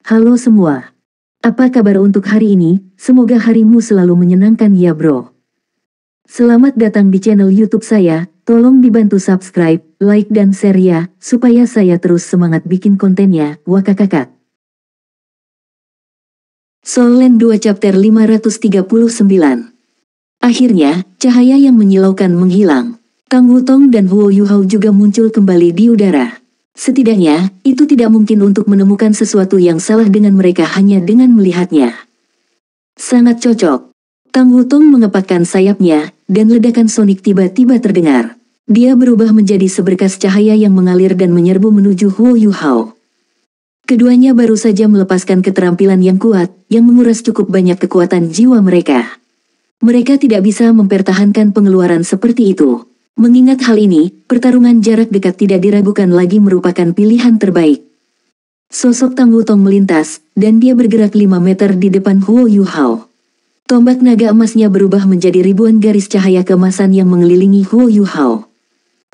Halo semua. Apa kabar untuk hari ini? Semoga harimu selalu menyenangkan ya bro. Selamat datang di channel YouTube saya. Tolong dibantu subscribe, like dan share ya, supaya saya terus semangat bikin kontennya. Wakakakak. Soul Land 2 Chapter 539. Akhirnya, cahaya yang menyilaukan menghilang. Tang Wutong dan Huo Yuhao juga muncul kembali di udara. Setidaknya, itu tidak mungkin untuk menemukan sesuatu yang salah dengan mereka hanya dengan melihatnya. Sangat cocok. Tang Wutong mengepakkan sayapnya, dan ledakan sonik tiba-tiba terdengar. Dia berubah menjadi seberkas cahaya yang mengalir dan menyerbu menuju Huo Yuhao. Keduanya baru saja melepaskan keterampilan yang kuat, yang menguras cukup banyak kekuatan jiwa mereka. Mereka tidak bisa mempertahankan pengeluaran seperti itu. Mengingat hal ini, pertarungan jarak dekat tidak diragukan lagi merupakan pilihan terbaik. Sosok Tang Wutong melintas, dan dia bergerak 5 meter di depan Huo Yuhao. Tombak naga emasnya berubah menjadi ribuan garis cahaya keemasan yang mengelilingi Huo Yuhao.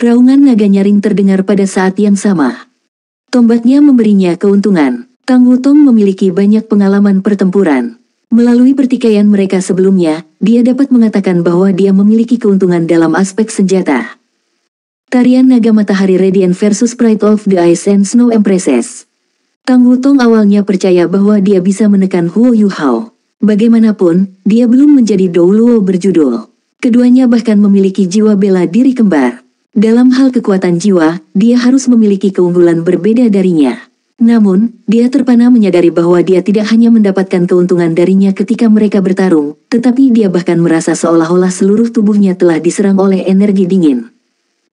Raungan naga nyaring terdengar pada saat yang sama. Tombaknya memberinya keuntungan. Tang Wutong memiliki banyak pengalaman pertempuran. Melalui pertikaian mereka sebelumnya, dia dapat mengatakan bahwa dia memiliki keuntungan dalam aspek senjata. Tarian naga matahari Radiant versus Pride of the Ice and Snow Empresses. Tang Wutong awalnya percaya bahwa dia bisa menekan Huo Yuhao. Bagaimanapun, dia belum menjadi Douluo berjudul. Keduanya bahkan memiliki jiwa bela diri kembar. Dalam hal kekuatan jiwa, dia harus memiliki keunggulan berbeda darinya. Namun, dia terpana menyadari bahwa dia tidak hanya mendapatkan keuntungan darinya ketika mereka bertarung, tetapi dia bahkan merasa seolah-olah seluruh tubuhnya telah diserang oleh energi dingin.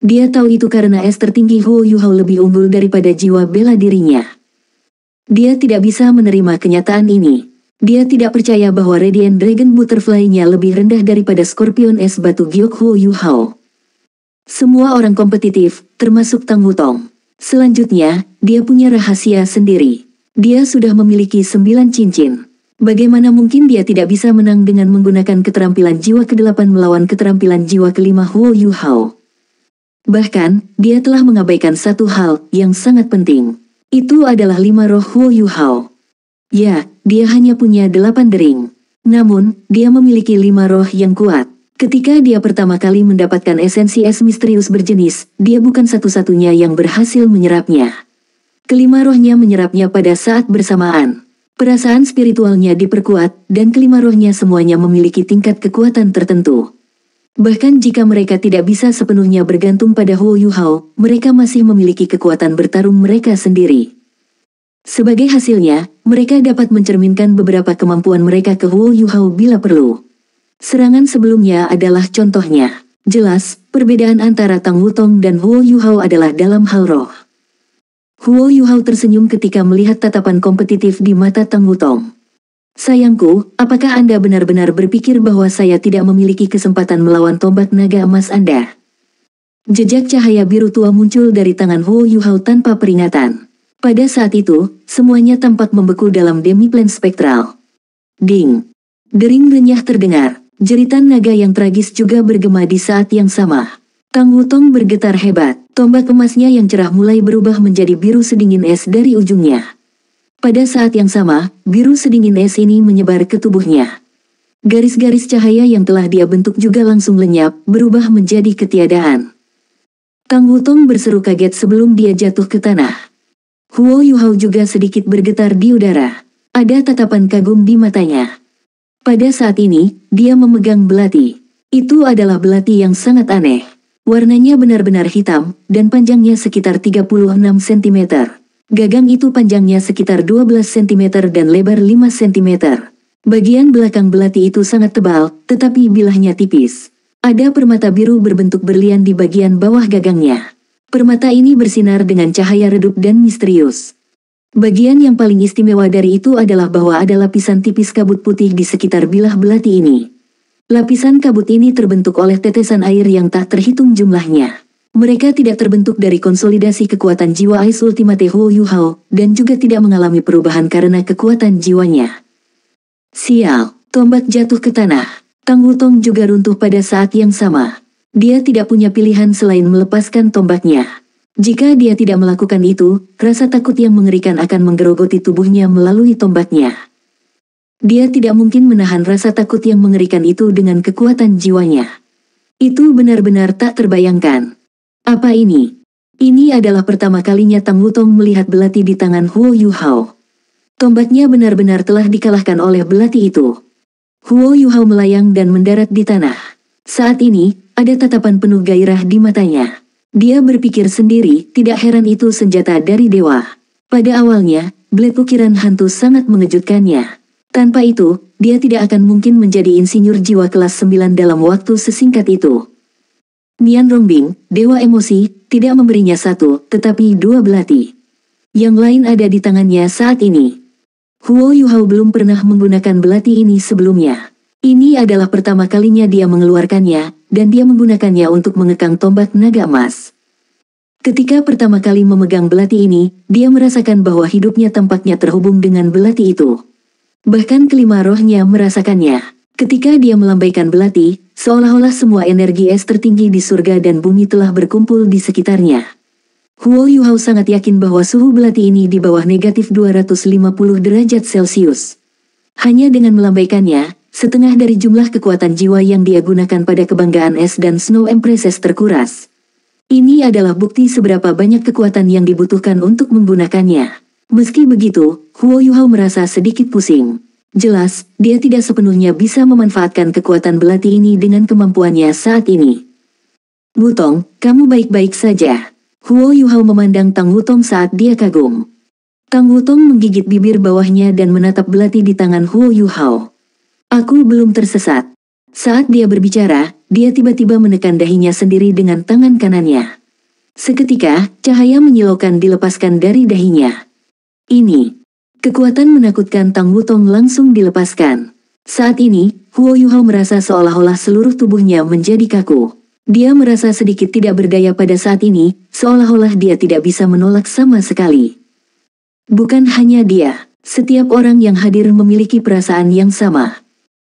Dia tahu itu karena es tertinggi Huo Yuhao lebih unggul daripada jiwa bela dirinya. Dia tidak bisa menerima kenyataan ini. Dia tidak percaya bahwa Radiant Dragon Butterfly-nya lebih rendah daripada Scorpion es batu giok Huo Yuhao. Semua orang kompetitif, termasuk Tang Wutong. Selanjutnya, dia punya rahasia sendiri. Dia sudah memiliki 9 cincin. Bagaimana mungkin dia tidak bisa menang dengan menggunakan keterampilan jiwa ke-8 melawan keterampilan jiwa ke-5 Huo Yuhao? Bahkan, dia telah mengabaikan satu hal yang sangat penting. Itu adalah 5 roh Huo Yuhao. Ya, dia hanya punya 8 dering. Namun, dia memiliki 5 roh yang kuat. Ketika dia pertama kali mendapatkan esensi es misterius berjenis, dia bukan satu-satunya yang berhasil menyerapnya. Kelima rohnya menyerapnya pada saat bersamaan. Perasaan spiritualnya diperkuat, dan kelima rohnya semuanya memiliki tingkat kekuatan tertentu. Bahkan jika mereka tidak bisa sepenuhnya bergantung pada Huo Yuhao, mereka masih memiliki kekuatan bertarung mereka sendiri. Sebagai hasilnya, mereka dapat mencerminkan beberapa kemampuan mereka ke Huo Yuhao bila perlu. Serangan sebelumnya adalah contohnya. Jelas, perbedaan antara Tang Wutong dan Huo Yuhao adalah dalam hal roh. Huo Yuhao tersenyum ketika melihat tatapan kompetitif di mata Tang Wutong. Sayangku, apakah Anda benar-benar berpikir bahwa saya tidak memiliki kesempatan melawan tombak naga emas Anda? Jejak cahaya biru tua muncul dari tangan Huo Yuhao tanpa peringatan. Pada saat itu, semuanya tampak membeku dalam demiplan spektral. Ding! Dering renyah terdengar. Jeritan naga yang tragis juga bergema di saat yang sama. Tang Wutong bergetar hebat. Tombak emasnya yang cerah mulai berubah menjadi biru sedingin es dari ujungnya. Pada saat yang sama, biru sedingin es ini menyebar ke tubuhnya. Garis-garis cahaya yang telah dia bentuk juga langsung lenyap, berubah menjadi ketiadaan. Tang Wutong berseru kaget sebelum dia jatuh ke tanah. Huo Yuhao juga sedikit bergetar di udara. Ada tatapan kagum di matanya. Pada saat ini, dia memegang belati. Itu adalah belati yang sangat aneh. Warnanya benar-benar hitam, dan panjangnya sekitar 36 cm. Gagang itu panjangnya sekitar 12 cm dan lebar 5 cm. Bagian belakang belati itu sangat tebal, tetapi bilahnya tipis. Ada permata biru berbentuk berlian di bagian bawah gagangnya. Permata ini bersinar dengan cahaya redup dan misterius. Bagian yang paling istimewa dari itu adalah bahwa ada lapisan tipis kabut putih di sekitar bilah belati ini. Lapisan kabut ini terbentuk oleh tetesan air yang tak terhitung jumlahnya. Mereka tidak terbentuk dari konsolidasi kekuatan jiwa Ice Ultimate Huo Yuhao, dan juga tidak mengalami perubahan karena kekuatan jiwanya. Sial, tombak jatuh ke tanah. Tang Wutong juga runtuh pada saat yang sama. Dia tidak punya pilihan selain melepaskan tombaknya. Jika dia tidak melakukan itu, rasa takut yang mengerikan akan menggerogoti tubuhnya melalui tombaknya. Dia tidak mungkin menahan rasa takut yang mengerikan itu dengan kekuatan jiwanya. Itu benar-benar tak terbayangkan. Apa ini? Ini adalah pertama kalinya Tang Wutong melihat belati di tangan Huo Yuhao. Tombaknya benar-benar telah dikalahkan oleh belati itu. Huo Yuhao melayang dan mendarat di tanah. Saat ini, ada tatapan penuh gairah di matanya. Dia berpikir sendiri, tidak heran itu senjata dari dewa. Pada awalnya, blade ukiran hantu sangat mengejutkannya. Tanpa itu, dia tidak akan mungkin menjadi insinyur jiwa kelas 9 dalam waktu sesingkat itu. Nian Rongbing, dewa emosi, tidak memberinya satu, tetapi dua belati. Yang lain ada di tangannya saat ini. Huo Yuhao belum pernah menggunakan belati ini sebelumnya. Ini adalah pertama kalinya dia mengeluarkannya, dan dia menggunakannya untuk mengekang tombak naga emas. Ketika pertama kali memegang belati ini, dia merasakan bahwa hidupnya tampaknya terhubung dengan belati itu. Bahkan kelima rohnya merasakannya. Ketika dia melambaikan belati, seolah-olah semua energi es tertinggi di surga dan bumi telah berkumpul di sekitarnya. Huo Yuhao sangat yakin bahwa suhu belati ini di bawah negatif 250 derajat Celcius. Hanya dengan melambaikannya, setengah dari jumlah kekuatan jiwa yang dia gunakan pada kebanggaan es dan Snow Empresses terkuras. Ini adalah bukti seberapa banyak kekuatan yang dibutuhkan untuk menggunakannya. Meski begitu, Huo Yuhao merasa sedikit pusing. Jelas, dia tidak sepenuhnya bisa memanfaatkan kekuatan belati ini dengan kemampuannya saat ini. Wutong, kamu baik-baik saja. Huo Yuhao memandang Tang Wutong saat dia kagum. Tang Wutong menggigit bibir bawahnya dan menatap belati di tangan Huo Yuhao. Aku belum tersesat. Saat dia berbicara, dia tiba-tiba menekan dahinya sendiri dengan tangan kanannya. Seketika, cahaya menyilaukan dilepaskan dari dahinya. Ini. Kekuatan menakutkan Tang Wutong langsung dilepaskan. Saat ini, Huo Yuhao merasa seolah-olah seluruh tubuhnya menjadi kaku. Dia merasa sedikit tidak berdaya pada saat ini, seolah-olah dia tidak bisa menolak sama sekali. Bukan hanya dia, setiap orang yang hadir memiliki perasaan yang sama.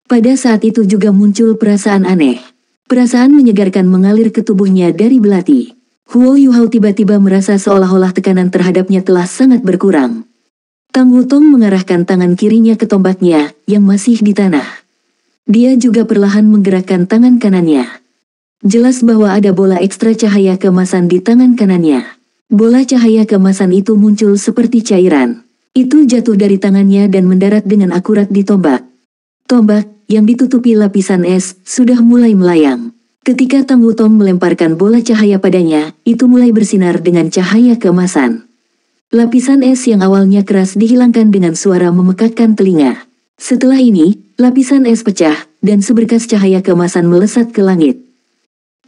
Pada saat itu juga muncul perasaan aneh. Perasaan menyegarkan mengalir ke tubuhnya dari belati. Huo Yuhao tiba-tiba merasa seolah-olah tekanan terhadapnya telah sangat berkurang. Tang Wutong mengarahkan tangan kirinya ke tombaknya, yang masih di tanah. Dia juga perlahan menggerakkan tangan kanannya. Jelas bahwa ada bola ekstra cahaya keemasan di tangan kanannya. Bola cahaya keemasan itu muncul seperti cairan. Itu jatuh dari tangannya dan mendarat dengan akurat di tombak. Tombak, yang ditutupi lapisan es, sudah mulai melayang. Ketika Tang Wutong melemparkan bola cahaya padanya, itu mulai bersinar dengan cahaya keemasan. Lapisan es yang awalnya keras dihilangkan dengan suara memekakkan telinga. Setelah ini, lapisan es pecah, dan seberkas cahaya keemasan melesat ke langit.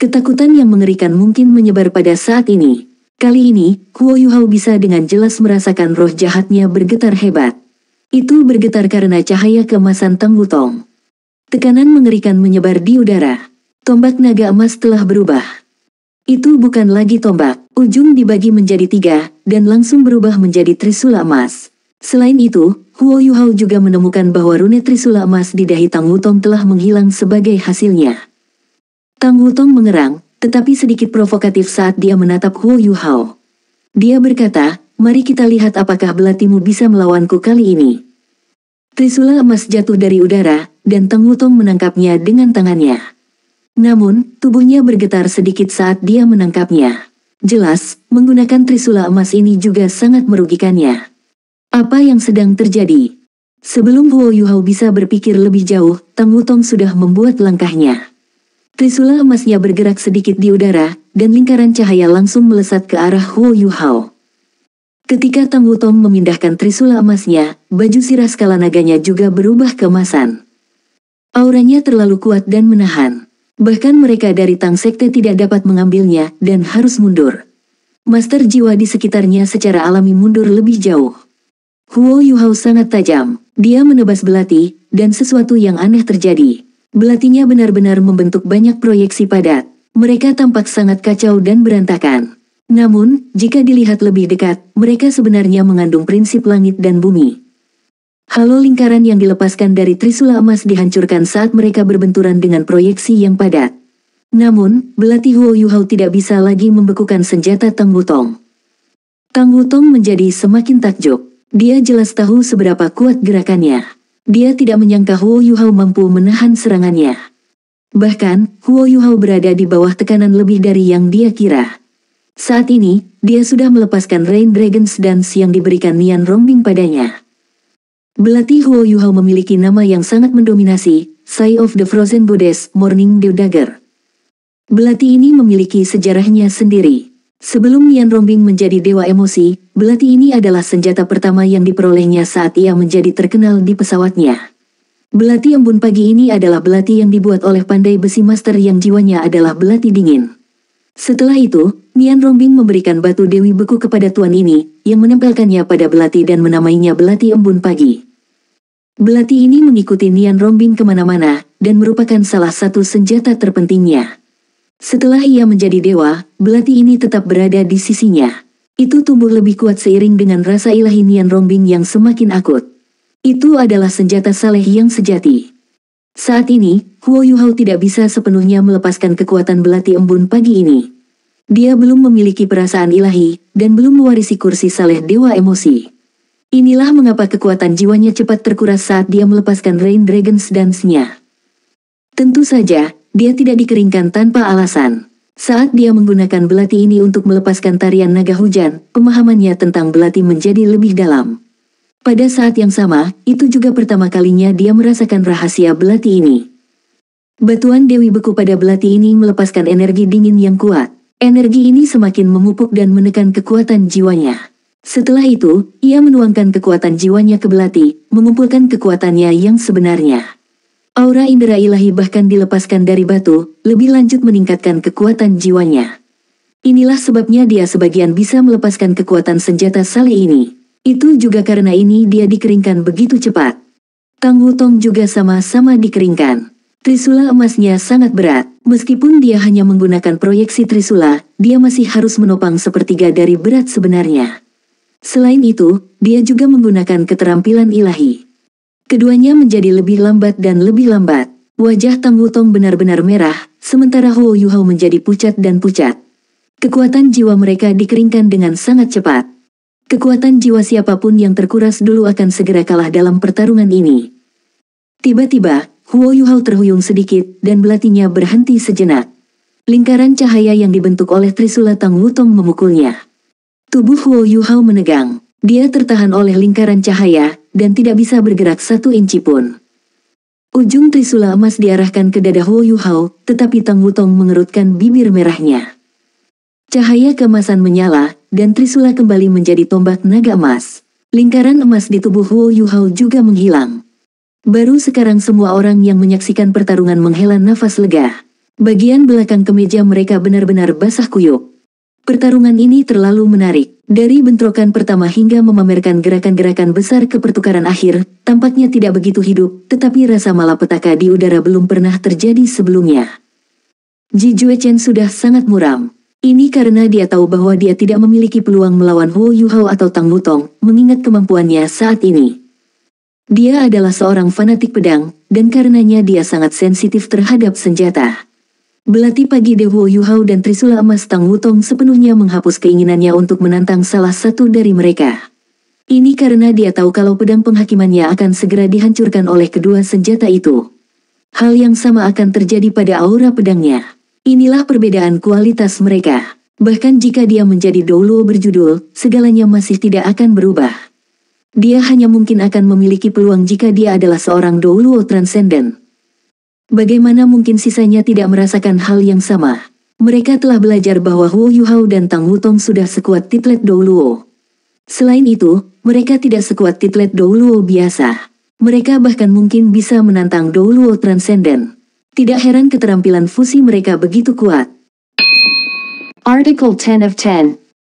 Ketakutan yang mengerikan mungkin menyebar pada saat ini. Kali ini, Huo Yuhao bisa dengan jelas merasakan roh jahatnya bergetar hebat. Itu bergetar karena cahaya keemasan Tang Wutong. Tekanan mengerikan menyebar di udara. Tombak naga emas telah berubah. Itu bukan lagi tombak, ujung dibagi menjadi 3, dan langsung berubah menjadi trisula emas. Selain itu, Huo Yuhao juga menemukan bahwa rune trisula emas di dahi Tang Wutong telah menghilang sebagai hasilnya. Tang Wutong mengerang, tetapi sedikit provokatif saat dia menatap Huo Yuhao. Dia berkata, mari kita lihat apakah belatimu bisa melawanku kali ini. Trisula emas jatuh dari udara, dan Tang Wutong menangkapnya dengan tangannya. Namun, tubuhnya bergetar sedikit saat dia menangkapnya. Jelas, menggunakan trisula emas ini juga sangat merugikannya. Apa yang sedang terjadi? Sebelum Huo Yuhao bisa berpikir lebih jauh, Tang Wutong sudah membuat langkahnya. Trisula emasnya bergerak sedikit di udara, dan lingkaran cahaya langsung melesat ke arah Huo Yuhao. Ketika Tang Wutong memindahkan trisula emasnya, baju sirah skala naganya juga berubah keemasan. Auranya terlalu kuat dan menahan. Bahkan mereka dari Tang Sekte tidak dapat mengambilnya dan harus mundur. Master jiwa di sekitarnya secara alami mundur lebih jauh. Huo Yuhao sangat tajam. Dia menebas belati, dan sesuatu yang aneh terjadi. Belatinya benar-benar membentuk banyak proyeksi padat. Mereka tampak sangat kacau dan berantakan. Namun, jika dilihat lebih dekat, mereka sebenarnya mengandung prinsip langit dan bumi. Halo lingkaran yang dilepaskan dari trisula emas dihancurkan saat mereka berbenturan dengan proyeksi yang padat. Namun, belati Huo Yuhao tidak bisa lagi membekukan senjata Tang Wutong. Tang Wutong menjadi semakin takjub. Dia jelas tahu seberapa kuat gerakannya. Dia tidak menyangka Huo Yuhao mampu menahan serangannya. Bahkan, Huo Yuhao berada di bawah tekanan lebih dari yang dia kira. Saat ini, dia sudah melepaskan Rain Dragon's Dance yang diberikan Nian Rongbing padanya. Belati Huo Yuhao memiliki nama yang sangat mendominasi, Sai of the Frozen Goddess, Morning Dew Dagger. Belati ini memiliki sejarahnya sendiri. Sebelum Nian Rongbing menjadi dewa emosi, belati ini adalah senjata pertama yang diperolehnya saat ia menjadi terkenal di pesawatnya. Belati embun pagi ini adalah belati yang dibuat oleh pandai besi master yang jiwanya adalah belati dingin. Setelah itu, Nian Rongbing memberikan batu Dewi Beku kepada tuan ini, yang menempelkannya pada belati dan menamainya belati embun pagi. Belati ini mengikuti Nian Rongbing kemana-mana, dan merupakan salah satu senjata terpentingnya. Setelah ia menjadi dewa, belati ini tetap berada di sisinya. Itu tumbuh lebih kuat seiring dengan rasa ilahi Nian Rongbing yang semakin akut. Itu adalah senjata saleh yang sejati. Saat ini, Huo Yuhao tidak bisa sepenuhnya melepaskan kekuatan belati embun pagi ini. Dia belum memiliki perasaan ilahi, dan belum mewarisi kursi saleh dewa emosi. Inilah mengapa kekuatan jiwanya cepat terkuras saat dia melepaskan Rain Dragon's Dance-nya. Tentu saja, dia tidak dikeringkan tanpa alasan. Saat dia menggunakan belati ini untuk melepaskan tarian naga hujan, pemahamannya tentang belati menjadi lebih dalam. Pada saat yang sama, itu juga pertama kalinya dia merasakan rahasia belati ini. Batuan Dewi Beku pada belati ini melepaskan energi dingin yang kuat. Energi ini semakin memupuk dan menekan kekuatan jiwanya. Setelah itu, ia menuangkan kekuatan jiwanya ke belati, mengumpulkan kekuatannya yang sebenarnya. Aura indera ilahi bahkan dilepaskan dari batu, lebih lanjut meningkatkan kekuatan jiwanya. Inilah sebabnya dia sebagian bisa melepaskan kekuatan senjata saleh ini. Itu juga karena ini dia dikeringkan begitu cepat. Tang Wutong juga sama-sama dikeringkan. Trisula emasnya sangat berat. Meskipun dia hanya menggunakan proyeksi Trisula, dia masih harus menopang sepertiga dari berat sebenarnya. Selain itu, dia juga menggunakan keterampilan ilahi. Keduanya menjadi lebih lambat dan lebih lambat. Wajah Tang Wutong benar-benar merah, sementara Huo Yuhao menjadi pucat dan pucat. Kekuatan jiwa mereka dikeringkan dengan sangat cepat. Kekuatan jiwa siapapun yang terkuras dulu akan segera kalah dalam pertarungan ini. Tiba-tiba, Huo Yuhao terhuyung sedikit dan belatinya berhenti sejenak. Lingkaran cahaya yang dibentuk oleh Trisula Tang Wutong memukulnya. Tubuh Huo Yuhao menegang. Dia tertahan oleh lingkaran cahaya, dan tidak bisa bergerak 1 inci pun. Ujung Trisula emas diarahkan ke dada Huo Yuhao, tetapi Tang Wutong mengerutkan bibir merahnya. Cahaya keemasan menyala, dan Trisula kembali menjadi tombak naga emas. Lingkaran emas di tubuh Huo Yuhao juga menghilang. Baru sekarang semua orang yang menyaksikan pertarungan menghela nafas lega. Bagian belakang kemeja mereka benar-benar basah kuyup. Pertarungan ini terlalu menarik. Dari bentrokan pertama hingga memamerkan gerakan-gerakan besar ke pertukaran akhir, tampaknya tidak begitu hidup, tetapi rasa malapetaka di udara belum pernah terjadi sebelumnya. Ji Juechen sudah sangat muram. Ini karena dia tahu bahwa dia tidak memiliki peluang melawan Huo Yuhao atau Tang Wutong, mengingat kemampuannya saat ini. Dia adalah seorang fanatik pedang, dan karenanya dia sangat sensitif terhadap senjata. Belati pagi de Huo Yuhao dan Trisula emas Tang Wutong sepenuhnya menghapus keinginannya untuk menantang salah satu dari mereka. Ini karena dia tahu kalau pedang penghakimannya akan segera dihancurkan oleh kedua senjata itu. Hal yang sama akan terjadi pada aura pedangnya. Inilah perbedaan kualitas mereka. Bahkan jika dia menjadi Douluo berjudul, segalanya masih tidak akan berubah. Dia hanya mungkin akan memiliki peluang jika dia adalah seorang Douluo transenden. Bagaimana mungkin sisanya tidak merasakan hal yang sama? Mereka telah belajar bahwa Huo Yuhao dan Tang Wutong sudah sekuat titlet Douluo. Selain itu, mereka tidak sekuat titlet Douluo biasa. Mereka bahkan mungkin bisa menantang Douluo transenden. Tidak heran keterampilan fusi mereka begitu kuat. Article 10 of 10.